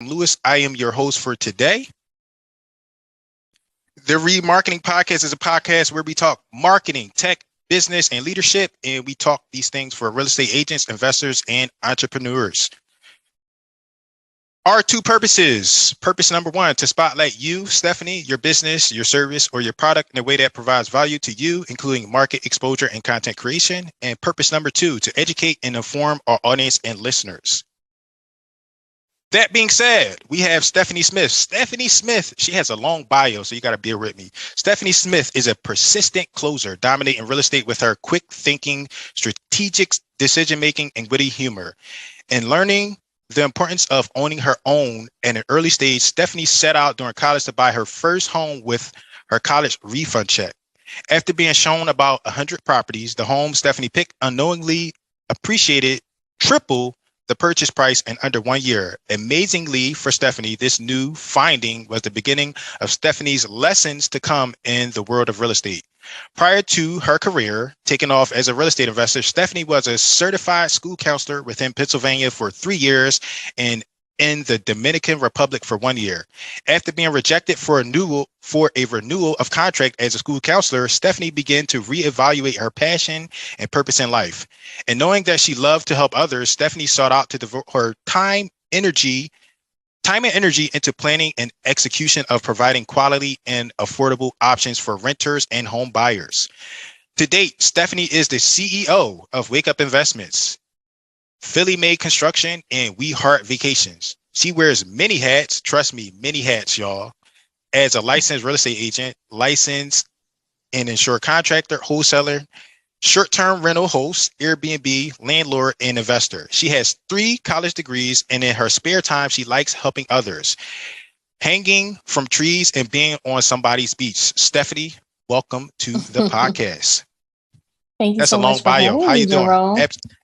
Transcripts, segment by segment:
Lewis. I am your host for today. The Remarketing Podcast is a podcast where we talk marketing, tech, business, and leadership, and we talk these things for real estate agents, investors, and entrepreneurs. Our two purposes. Purpose number one, to spotlight you, Stephanie, your business, your service, or your product in a way that provides value to you, including market exposure and content creation. And purpose number two, to educate and inform our audience and listeners. That being said, we have Stephanie Smith. Stephanie Smith, she has a long bio, so you got to bear with me. Stephanie Smith is a persistent closer, dominating real estate with her quick thinking, strategic decision-making, and witty humor. And learning the importance of owning her own at an early stage, Stephanie set out during college to buy her first home with her college refund check. After being shown about 100 properties, the home Stephanie picked unknowingly appreciated triple the purchase price in under 1 year. Amazingly for Stephanie, this new finding was the beginning of Stephanie's lessons to come in the world of real estate. Prior to her career taking off as a real estate investor, Stephanie was a certified school counselor within Pennsylvania for 3 years and in the Dominican Republic for 1 year. After being rejected for a renewal of contract as a school counselor, Stephanie began to reevaluate her passion and purpose in life. And knowing that she loved to help others, Stephanie sought out to devote her time and energy into planning and execution of providing quality and affordable options for renters and home buyers. To date, Stephanie is the CEO of WakeUpInvestments, Philly Made Construction, and We Heart Vacations. She wears many hats. Trust me, many hats, y'all. As a licensed real estate agent, licensed and insured contractor, wholesaler, short-term rental host, Airbnb, landlord, and investor. She has 3 college degrees, and in her spare time, she likes helping others, hanging from trees and being on somebody's beach. Stephanie, welcome to the podcast. Thank you. That's so a long much bio. How you doing? Jerome.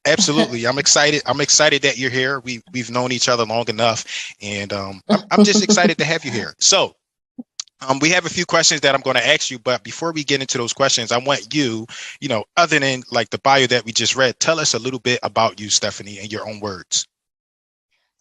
Absolutely. I'm excited. I'm excited that you're here. We've known each other long enough, and I'm just excited to have you here. So we have a few questions that I'm going to ask you, but before we get into those questions, I want you, other than like the bio that we just read, tell us a little bit about you, Stephanie, in your own words.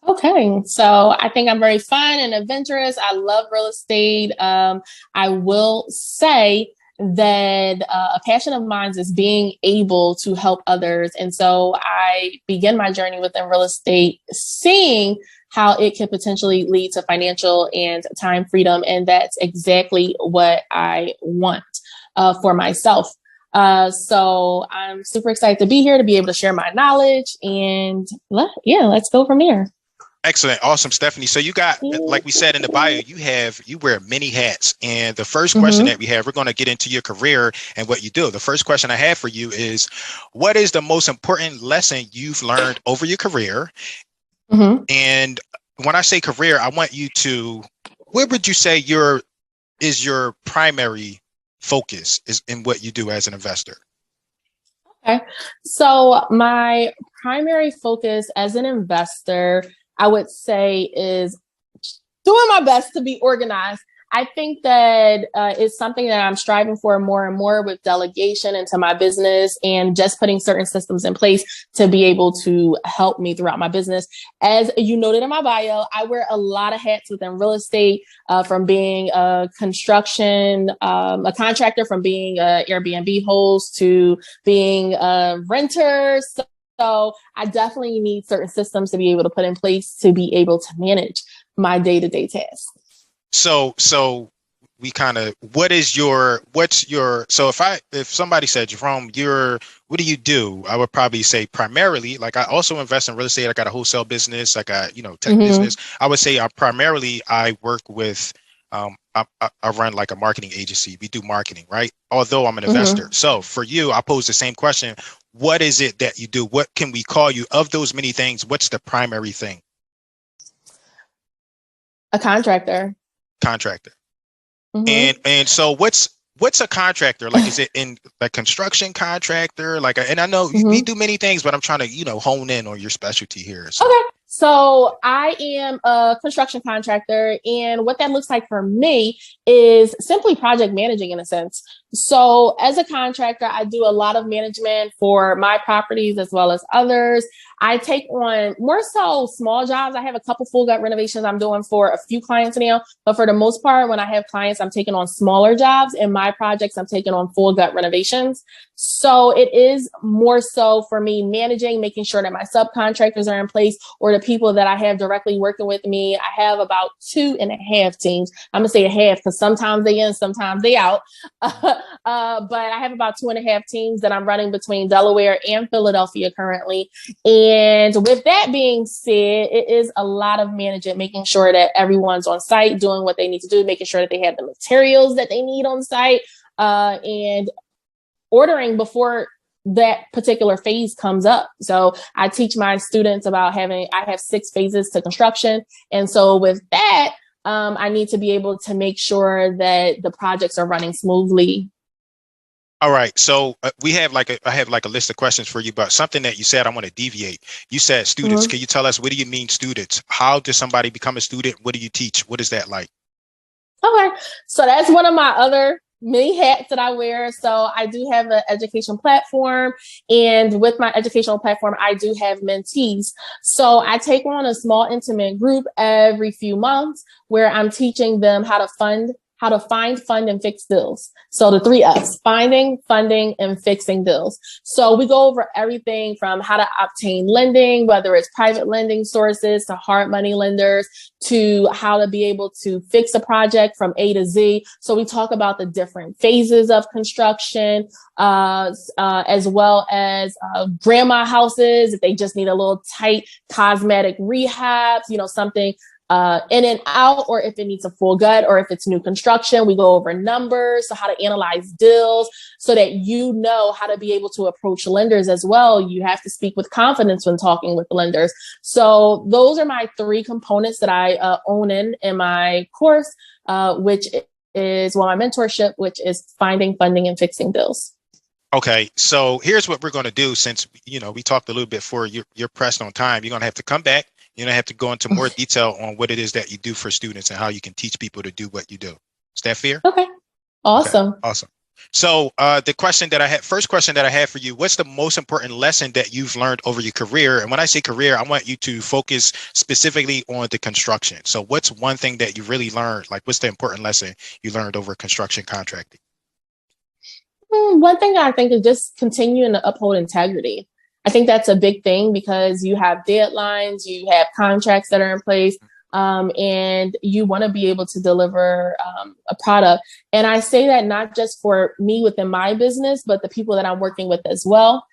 Okay, so I think I'm very fun and adventurous. I love real estate. I will say that a passion of mine is being able to help others. And so I began my journey within real estate, seeing how it could potentially lead to financial and time freedom. And that's exactly what I want for myself. So I'm super excited to be here, to be able to share my knowledge, and let's go from there. Excellent. Awesome, Stephanie. So you got, like we said in the bio, you wear many hats. And the first question that we have, we're going to get into your career and what you do. The first question I have for you is, what is the most important lesson you've learned over your career? And when I say career, I want you to, what would you say is your primary focus is in what you do as an investor? Okay. So my primary focus as an investor, I would say, is doing my best to be organized. I think that it's something that I'm striving for more and more with delegation into my business and just putting certain systems in place to be able to help me throughout my business. As you noted in my bio, I wear a lot of hats within real estate, from being a construction, a contractor, from being an Airbnb host to being a renter. So I definitely need certain systems to be able to put in place to be able to manage my day-to-day tasks. So we kind of, so if somebody said, Jerome, what do you do? I would probably say primarily, like, I also invest in real estate. I got a wholesale business. I got, tech business. I would say I work with, I run like a marketing agency. We do marketing, right? Although I'm an investor. So for you, I pose the same question. What is it that you do? What can we call you? Of those many things, what's the primary thing? A contractor. And so what's a contractor? Like, is it in like construction contractor? Like, and I know we do many things, but I'm trying to, hone in on your specialty here. So. Okay. So I am a construction contractor, and what that looks like for me is simply project managing in a sense. So as a contractor, I do a lot of management for my properties as well as others. I take on more so small jobs. I have a couple full gut renovations I'm doing for a few clients now, but for the most part, when I have clients, I'm taking on smaller jobs. In my projects, I'm taking on full gut renovations. So it is more so for me managing, making sure that my subcontractors are in place, or the people that I have directly working with me. I have about 2.5 teams. I'm gonna say a half because sometimes they in, sometimes they out. But I have about 2.5 teams that I'm running between Delaware and Philadelphia currently. And with that being said, it is a lot of management, making sure that everyone's on site, doing what they need to do, making sure that they have the materials that they need on site, and ordering before that particular phase comes up. So I teach my students about I have 6 phases to construction. And so with that, I need to be able to make sure that the projects are running smoothly. All right. So I have like a list of questions for you, but something that you said, I want to deviate. You said students. Can you tell us, what do you mean students? How does somebody become a student? What do you teach? What is that like? Okay. So that's one of my other many hats that I wear. So I do have an education platform, and with my educational platform, I do have mentees. So I take on a small intimate group every few months where I'm teaching them how to find, fund, and fix deals. So the 3 F's: finding, funding, and fixing deals. So we go over everything from how to obtain lending, whether it's private lending sources to hard money lenders, to how to be able to fix a project from A to Z. So we talk about the different phases of construction, as well as grandma houses, if they just need a little tight cosmetic rehab, something in and out, or if it needs a full gut, or if it's new construction. We go over numbers, so how to analyze deals so that you know how to be able to approach lenders as well. You have to speak with confidence when talking with lenders. So those are my 3 components that I own in my course, which is my mentorship, which is finding, funding, and fixing deals. Okay, so here's what we're going to do. Since we talked a little bit before, you're pressed on time. You're going to have to come back. You're going to have to go into more detail on what it is that you do for students and how you can teach people to do what you do. Is that fair? Okay, awesome. Okay, awesome. So first question that I have for you: what's the most important lesson that you've learned over your career? And when I say career, I want you to focus specifically on the construction. So what's one thing that you really learned? Like, what's the important lesson you learned over construction contracting? One thing I think is just continuing to uphold integrity. I think that's a big thing because you have deadlines, you have contracts that are in place, and you want to be able to deliver a product. And I say that not just for me within my business, but the people that I'm working with as well.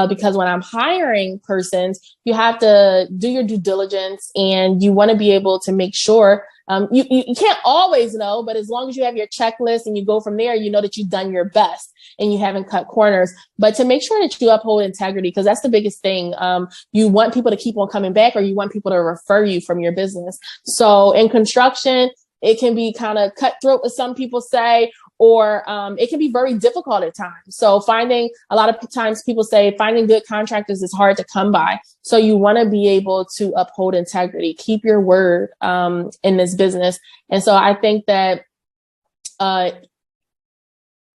Because when I'm hiring persons, you have to do your due diligence, and you want to be able to make sure you can't always know, but as long as you have your checklist and you go from there, you know that you've done your best and you haven't cut corners. But to make sure that you uphold integrity, because that's the biggest thing. You want people to keep on coming back, or you want people to refer you from your business. So in construction, it can be kind of cutthroat, as some people say, or it can be very difficult at times. So a lot of times people say finding good contractors is hard to come by. So you want to be able to uphold integrity, keep your word in this business. And so I think that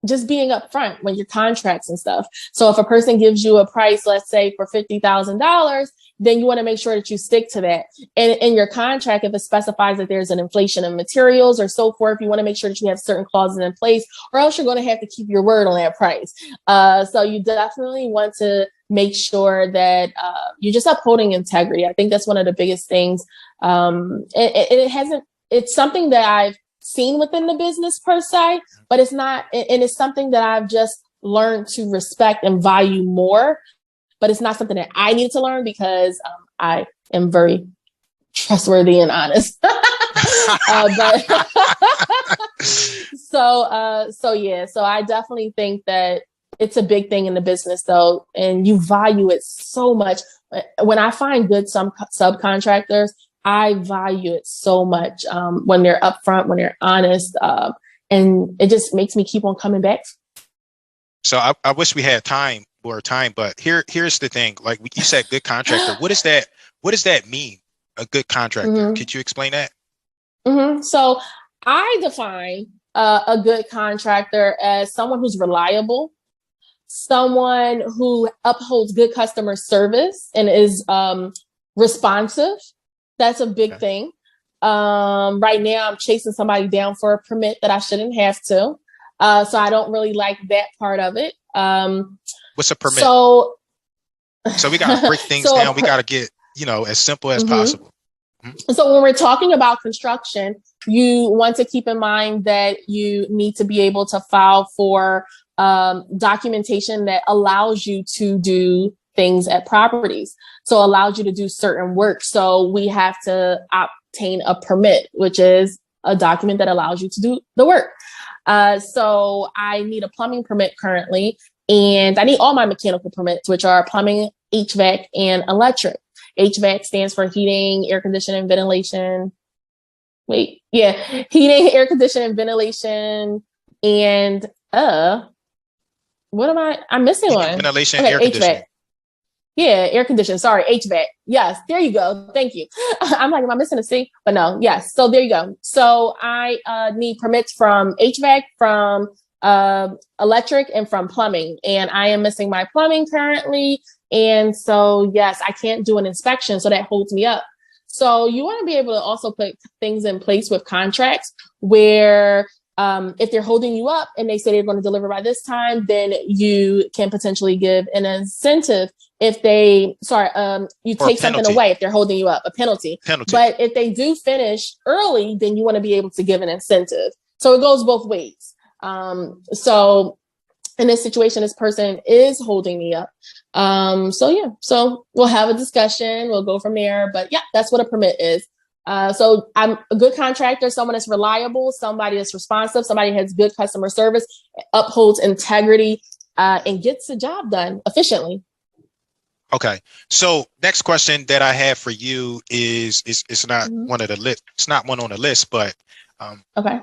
just being upfront when your contracts and stuff. So if a person gives you a price, let's say for $50,000, then you want to make sure that you stick to that. And in your contract, if it specifies that there's an inflation of materials or so forth, you want to make sure that you have certain clauses in place, or else you're going to have to keep your word on that price. So you definitely want to make sure that you're just upholding integrity. I think that's one of the biggest things. It's something that I've seen within the business per se, but it's not, and it's something that I've just learned to respect and value more, but it's not something that I need to learn because I am very trustworthy and honest. So I definitely think that it's a big thing in the business though, and you value it so much. When I find good subcontractors, I value it so much when they're upfront, when they're honest, and it just makes me keep on coming back. So I wish we had more time, but here's the thing. Like you said, good contractor. What does that mean? A good contractor? Could you explain that? So I define a good contractor as someone who's reliable, someone who upholds good customer service and is responsive. That's a big thing. Right now, I'm chasing somebody down for a permit that I shouldn't have to. So I don't really like that part of it. What's a permit? So we got to break things down. We got to get, as simple as possible. So when we're talking about construction, you want to keep in mind that you need to be able to file for documentation that allows you to do things at properties. So allows you to do certain work. So we have to obtain a permit, which is a document that allows you to do the work. So I need a plumbing permit currently, and I need all my mechanical permits, which are plumbing, HVAC, and electric. HVAC stands for heating, air conditioning, ventilation. Heating, air conditioning, ventilation, and what am I? I'm missing one. Ventilation, okay, air conditioning. HVAC. Yeah, air conditioning. Sorry, HVAC. Yes, there you go. Thank you. I'm like, am I missing a C? But no, yes. So there you go. So I need permits from HVAC, from electric, and from plumbing. And I am missing my plumbing currently. And so, yes, I can't do an inspection. So that holds me up. So you want to be able to also put things in place with contracts where if they're holding you up and they say they're going to deliver by this time, then you can potentially give an incentive if they, you take something away if they're holding you up, a penalty. But if they do finish early, then you want to be able to give an incentive. So it goes both ways. So in this situation, this person is holding me up. So we'll have a discussion. We'll go from there. But yeah, that's what a permit is. So I'm a good contractor, someone that's reliable, somebody that's responsive, somebody has good customer service, upholds integrity, and gets the job done efficiently. Okay. So next question that I have for you is it's not one of the list. It's not one on the list, but okay.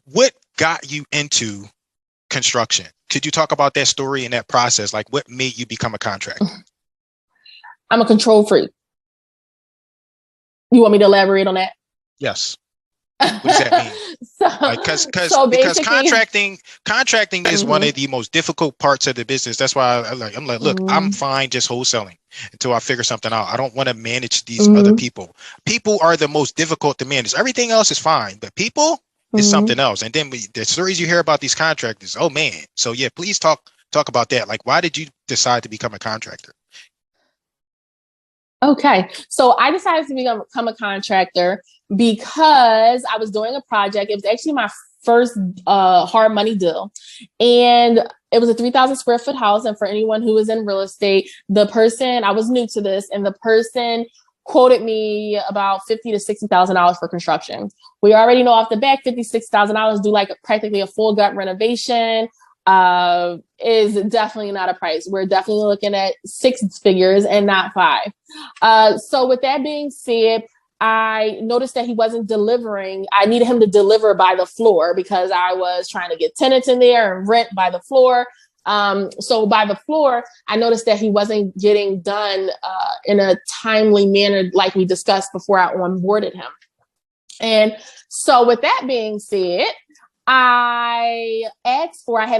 What got you into construction? Could you talk about that story and that process? Like, what made you become a contractor? I'm a control freak. You want me to elaborate on that? Yes. What does that mean? Because contracting is one of the most difficult parts of the business. That's why I'm like, look, I'm fine just wholesaling until I figure something out. I don't want to manage these other people. People are the most difficult to manage. Everything else is fine, but people is something else. And then the stories you hear about these contractors, oh man. So yeah, please talk about that. Like, why did you decide to become a contractor? Okay, so I decided to become a contractor because I was doing a project. It was actually my first hard money deal. And it was a 3,000 square foot house. And for anyone who is in real estate, I was new to this, and the person quoted me about $50,000 to $60,000 for construction. We already know off the back, $50,000 to $60,000 do like practically a full gut renovation. Is definitely not a price. We're definitely looking at 6 figures and not 5. So with that being said, I noticed that he wasn't delivering. I needed him to deliver by the floor because I was trying to get tenants in there and rent by the floor. So by the floor, I noticed that he wasn't getting done in a timely manner like we discussed before I onboarded him. And so with that being said, I had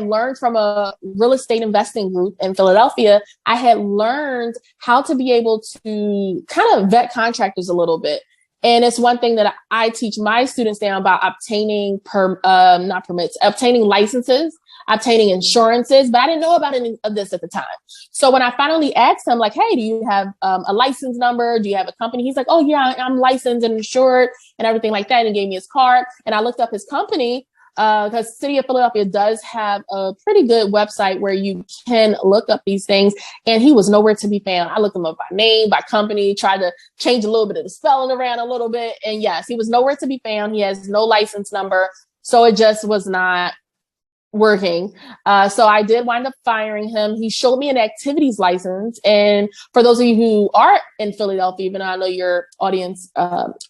learned from a real estate investing group in Philadelphia. I had learned how to be able to kind of vet contractors a little bit. And it's one thing that I teach my students now about obtaining obtaining licenses, obtaining insurances, but I didn't know about any of this at the time. So when I finally asked him, like, hey, do you have a license number? Do you have a company? He's like, oh yeah, I'm licensed and insured and everything like that. And he gave me his card, and I looked up his company. Because City of Philadelphia does have a pretty good website where you can look up these things, and he was nowhere to be found. I looked him up by name, by company, tried to change a little bit of the spelling around a little bit, and yes, he was nowhere to be found. He has no license number, so it just was not working. So I did wind up firing him. He showed me an activities license. And for those of you who are in Philadelphia, even though I know your audience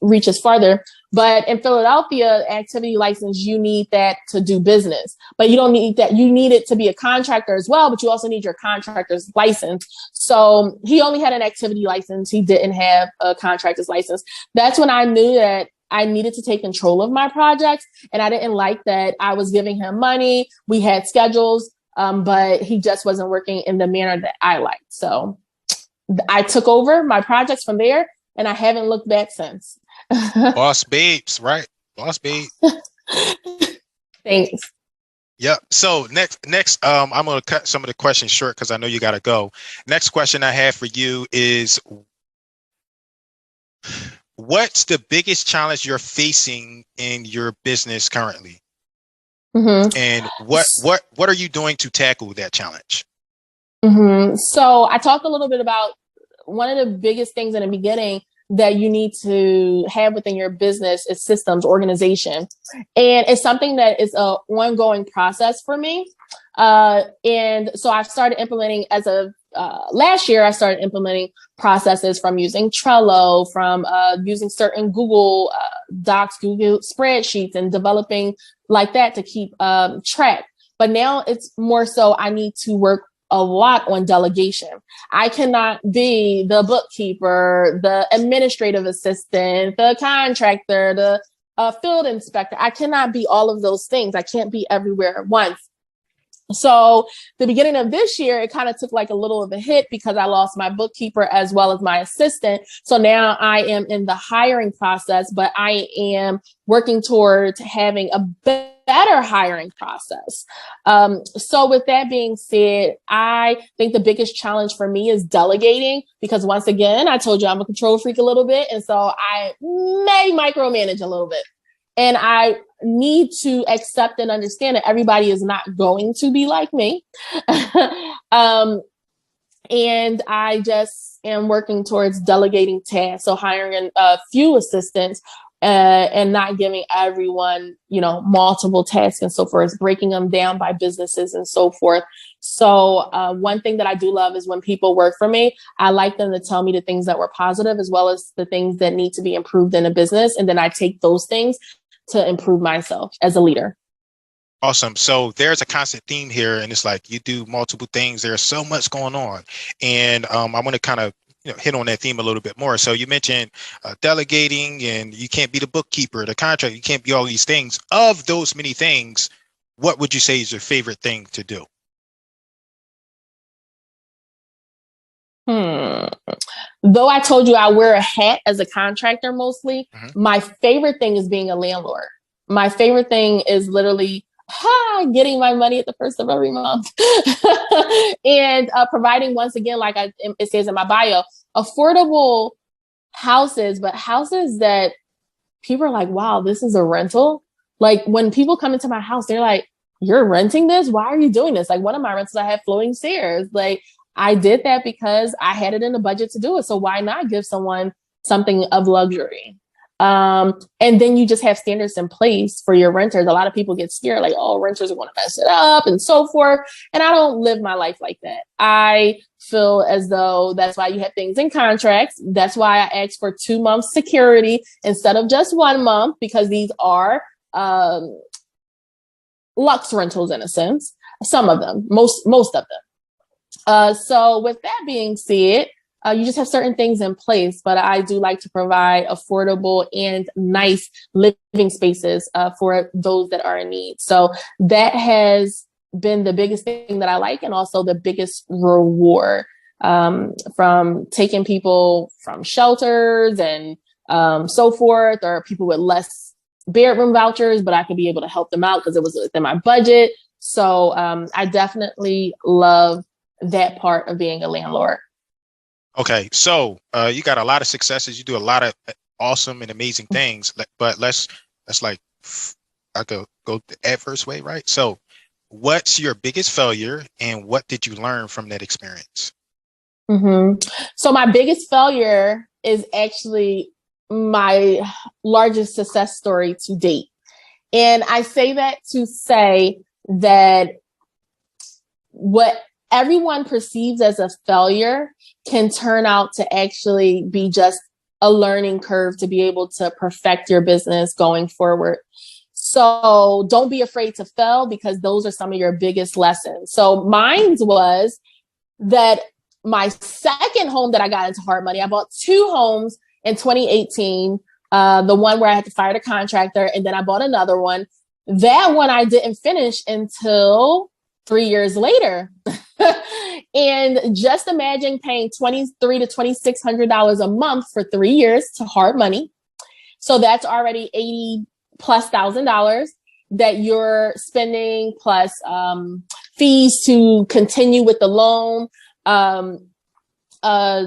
reaches farther, but in Philadelphia, activity license, you need that to do business, but you don't need that. You need it to be a contractor as well, but you also need your contractor's license. So he only had an activity license. He didn't have a contractor's license. That's when I knew that I needed to take control of my projects. And I didn't like that I was giving him money. We had schedules, but he just wasn't working in the manner that I liked. So I took over my projects from there, and I haven't looked back since. Boss babes, right? Boss babe. Thanks. Yep. So next, I'm going to cut some of the questions short because I know you got to go. Next question I have for you is, what's the biggest challenge you're facing in your business currently? Mm-hmm. And what are you doing to tackle that challenge? Mm-hmm. So I talked a little bit about one of the biggest things in the beginning that you need to have within your business is systems, organization. And it's something that is an ongoing process for me. And so I've started implementing as of last year, I started implementing processes from using Trello, from using certain Google Docs, Google spreadsheets, and developing like that to keep track. But now it's more so I need to work a lot on delegation. I cannot be the bookkeeper, the administrative assistant, the contractor, the field inspector. I cannot be all of those things. I can't be everywhere at once. So the beginning of this year, it kind of took like a little of a hit because I lost my bookkeeper as well as my assistant. So now I am in the hiring process, but I am working towards having a better hiring process. So with that being said, I think the biggest challenge for me is delegating, because once again, I told you I'm a control freak a little bit. And so I may micromanage a little bit. And I need to accept and understand that everybody is not going to be like me. And I just am working towards delegating tasks. So hiring a few assistants and not giving everyone, multiple tasks and so forth, breaking them down by businesses and so forth. So one thing that I do love is when people work for me, I like them to tell me the things that were positive as well as the things that need to be improved in a business. And then I take those things to improve myself as a leader. Awesome. So there's a constant theme here, and it's like you do multiple things. There's so much going on, and I want to kind of hit on that theme a little bit more. So you mentioned delegating, and you can't be the bookkeeper, the contractor. You can't be all these things. Of those many things, what would you say is your favorite thing to do? Though I told you I wear a hat as a contractor mostly, my favorite thing is being a landlord. My favorite thing is literally getting my money at the first of every month and providing, once again, like it says in my bio, affordable houses, but houses that people are like, wow, this is a rental. Like when people come into my house, they're like, you're renting this? Why are you doing this? Like one of my rentals, I had floating stairs. Like I did that because I had it in the budget to do it. So why not give someone something of luxury? And then you just have standards in place for your renters. A lot of people get scared, like, oh, renters are going to mess it up and so forth. And I don't live my life like that. I feel as though that's why you have things in contracts. That's why I asked for 2 months security instead of just 1 month, because these are luxe rentals in a sense. Some of them, most of them. So with that being said, you just have certain things in place, but I do like to provide affordable and nice living spaces for those that are in need. So that has been the biggest thing that I like, and also the biggest reward from taking people from shelters and so forth, or people with less bedroom vouchers, but I could be able to help them out because it was within my budget. So I definitely love that part of being a landlord. Okay, so you got a lot of successes. You do a lot of awesome and amazing things, but let's like, I go the adverse way, right? So what's your biggest failure and what did you learn from that experience? So my biggest failure is actually my largest success story to date. And I say that to say that what everyone perceives as a failure can turn out to actually be just a learning curve to be able to perfect your business going forward. So don't be afraid to fail, because those are some of your biggest lessons. So mine was that my second home that I got into hard money, I bought 2 homes in 2018. the one where I had to fire the contractor, and then I bought another one. That one I didn't finish until 3 years later. And just imagine paying $2,300 to $2,600 a month for 3 years to hard money. So that's already $80,000+ that you're spending, plus fees to continue with the loan.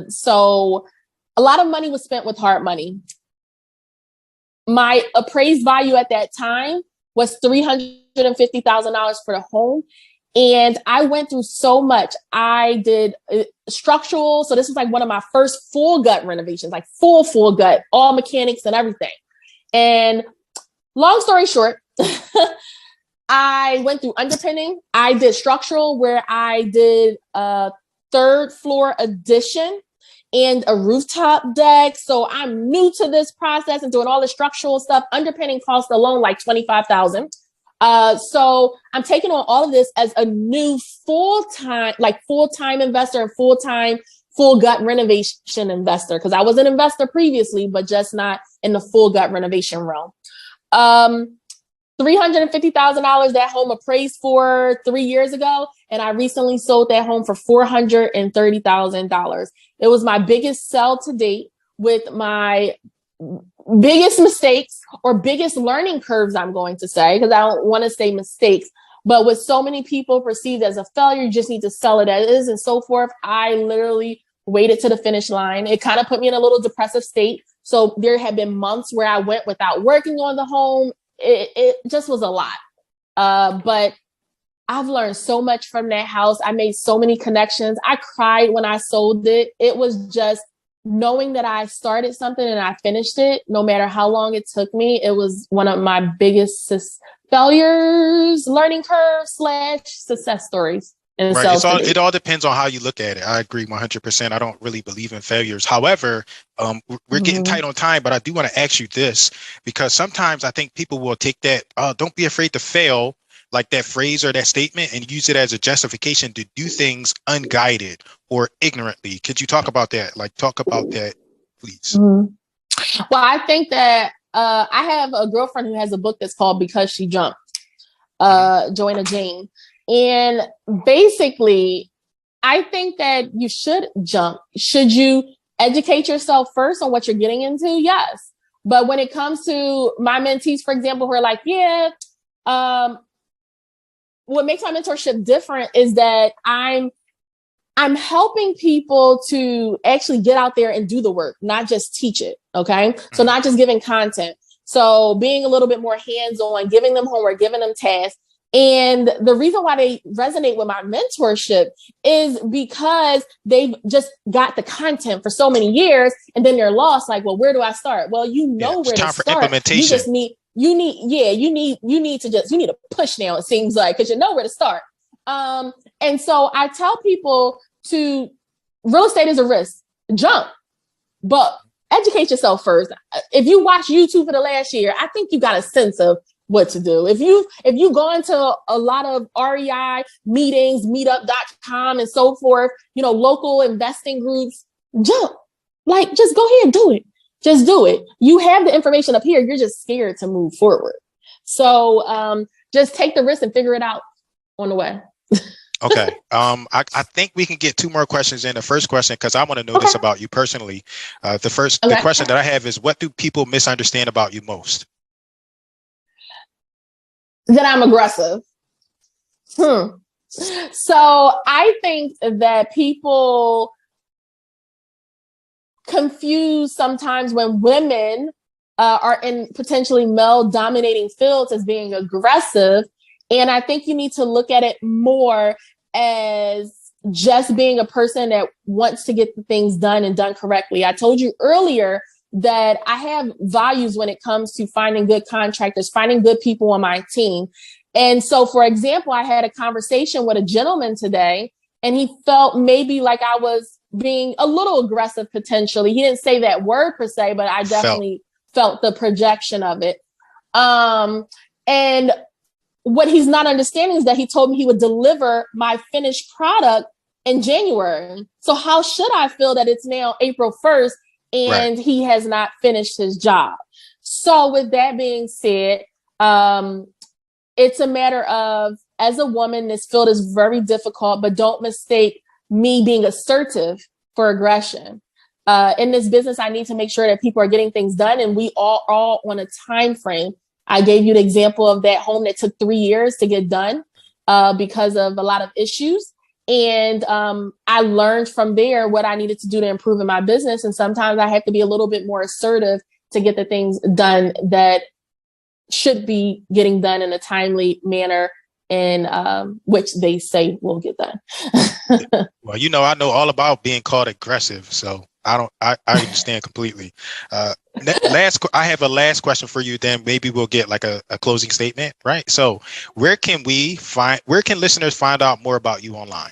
So a lot of money was spent with hard money. My appraised value at that time was $350,000 for the home. And I went through so much. I did structural. So this was like one of my first full gut renovations, like full gut, all mechanics and everything. And long story short, I went through underpinning. I did structural, where I did a 3rd floor addition and a rooftop deck. So I'm new to this process and doing all the structural stuff. Underpinning cost alone like $25,000. So I'm taking on all of this as a new full-time investor and full gut renovation investor. Cause I was an investor previously, but just not in the full gut renovation realm. $350,000 that home appraised for 3 years ago. And I recently sold that home for $430,000. It was my biggest sell to date, with my biggest mistakes or biggest learning curves, I'm going to say, because I don't want to say mistakes, but with so many people perceived as a failure, you just need to sell it as is and so forth. I literally waited to the finish line. It kind of put me in a little depressive state. So there had been months where I went without working on the home. It just was a lot. But I've learned so much from that house. I made so many connections. I cried when I sold it. It was just knowing that I started something and I finished it, no matter how long it took me. It was one of my biggest failures, learning curve / success stories. Right. It all depends on how you look at it. I agree 100%. I don't really believe in failures. However, we're getting tight on time, but I do want to ask you this, because sometimes I think people will take that, don't be afraid to fail, like that phrase or that statement, and use it as a justification to do things unguided or ignorantly. Could you talk about that? Talk about that, please. Mm-hmm. Well, I think that I have a girlfriend who has a book that's called Because She Jumped, Joanna Jane. And basically, I think that you should jump. Should you educate yourself first on what you're getting into? Yes. But when it comes to my mentees, for example, who are like, what makes my mentorship different is that I'm helping people to actually get out there and do the work, not just teach it. Okay. So not just giving content. So being a little bit more hands-on, giving them homework, giving them tasks. And the reason why they resonate with my mentorship is because they've just got the content for so many years, and then they're lost. Like, well, where do I start? Well, you know where to start. You just need a push now, it seems like, because you know where to start. And so I tell people real estate is a risk. Jump, but educate yourself first. If you watch YouTube for the last year, I think you got a sense of what to do. If you go into a lot of REI meetings, meetup.com and so forth, local investing groups, jump. Just go ahead and do it. Just do it. You have the information up here. You're just scared to move forward. So just take the risk and figure it out on the way. Okay. I think we can get 2 more questions in. The first question, because I want to know this about you personally. The question that I have is, what do people misunderstand about you most? That I'm aggressive. So I think that people confuse sometimes when women are in potentially male dominating fields as being aggressive. And I think you need to look at it more as just being a person that wants to get the things done and done correctly. I told you earlier that I have values when it comes to finding good contractors, finding good people on my team. And so, for example, I had a conversation with a gentleman today, and he felt maybe like I was being a little aggressive potentially. He didn't say that word per se, but I definitely felt the projection of it. And what he's not understanding is that he told me he would deliver my finished product in January. So how should I feel that it's now April 1st and he has not finished his job. So with that being said, it's a matter of, as a woman, this field is very difficult, but don't mistake me being assertive for aggression. In this business, I need to make sure that people are getting things done, and we all on a time frame. I gave you the example of that home that took 3 years to get done because of a lot of issues. And I learned from there what I needed to do to improve in my business. And sometimes I have to be a little bit more assertive to get the things done that should be getting done in a timely manner, in which they say will get done. Well, I know all about being called aggressive, so I understand completely. I have a last question for you, then maybe we'll get like a closing statement, right? So where can listeners find out more about you online?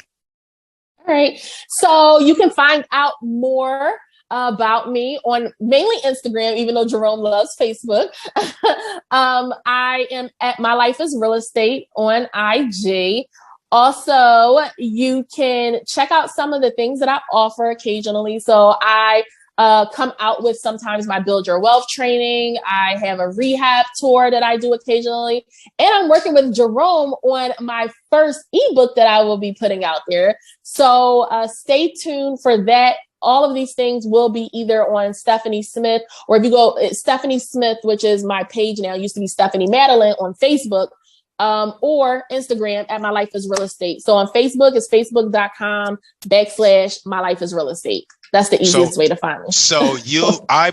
All right. So you can find out more about me on mainly Instagram, even though Jerome loves Facebook. I am at My Life is Real Estate on IG. Also, you can check out some of the things that I offer occasionally. So I come out with sometimes my Build Your Wealth training. I have a rehab tour that I do occasionally. And I'm working with Jerome on my first ebook that I will be putting out there. So stay tuned for that. All of these things will be either on Stephanie Smith, or if you go Stephanie Smith, which is my page now, used to be Stephanie Madeline on Facebook, or Instagram at My Life is Real Estate. So on Facebook, it's facebook.com/My Life is Real Estate. That's the easiest way to find me. So I'll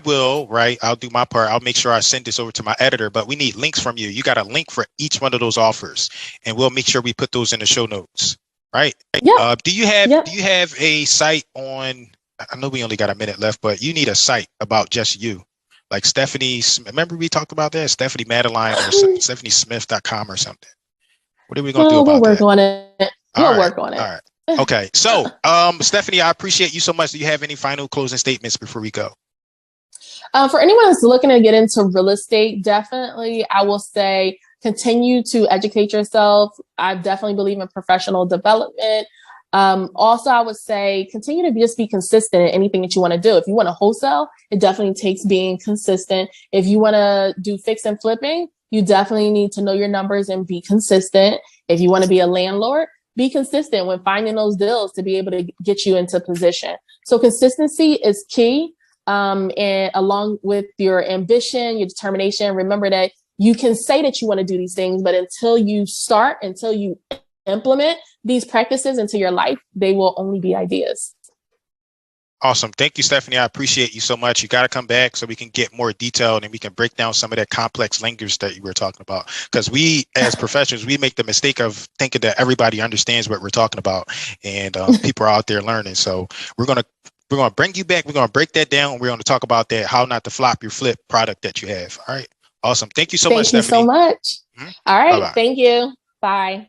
do my part. I'll make sure I send this over to my editor, but we need links from you. You got a link for each one of those offers, and we'll make sure we put those in the show notes. Right. Yeah. Do you have a site on, I know we only got a minute left, but you need a site about just you. Like Stephanie, remember we talked about that? Stephanie Madeline or StephanieSmith.com or something. What are we going to do about that? We'll work on it. We'll work on it. All right. Okay. So, Stephanie, I appreciate you so much. Do you have any final closing statements before we go? For anyone that's looking to get into real estate, definitely, I will say, continue to educate yourself. I definitely believe in professional development. Also, I would say continue to just be consistent in anything that you want to do. If you want to wholesale, it definitely takes being consistent. If you want to do fix and flipping, you definitely need to know your numbers and be consistent. If you want to be a landlord, be consistent when finding those deals to be able to get you into position. So consistency is key. And along with your ambition, your determination, remember that you can say that you want to do these things, but until you implement these practices into your life, they will only be ideas. Awesome. Thank you, Stephanie. I appreciate you so much. You got to come back so we can get more detailed and we can break down some of that complex language that you were talking about. Because we, as professionals, we make the mistake of thinking that everybody understands what we're talking about, and people are out there learning. So we're going to bring you back. We're going to break that down. We're going to talk about that, how not to flop your flip product that you have. All right. Awesome. Thank you so much, Stephanie. Thank you so much. Mm-hmm. All right. Bye-bye. Thank you. Bye.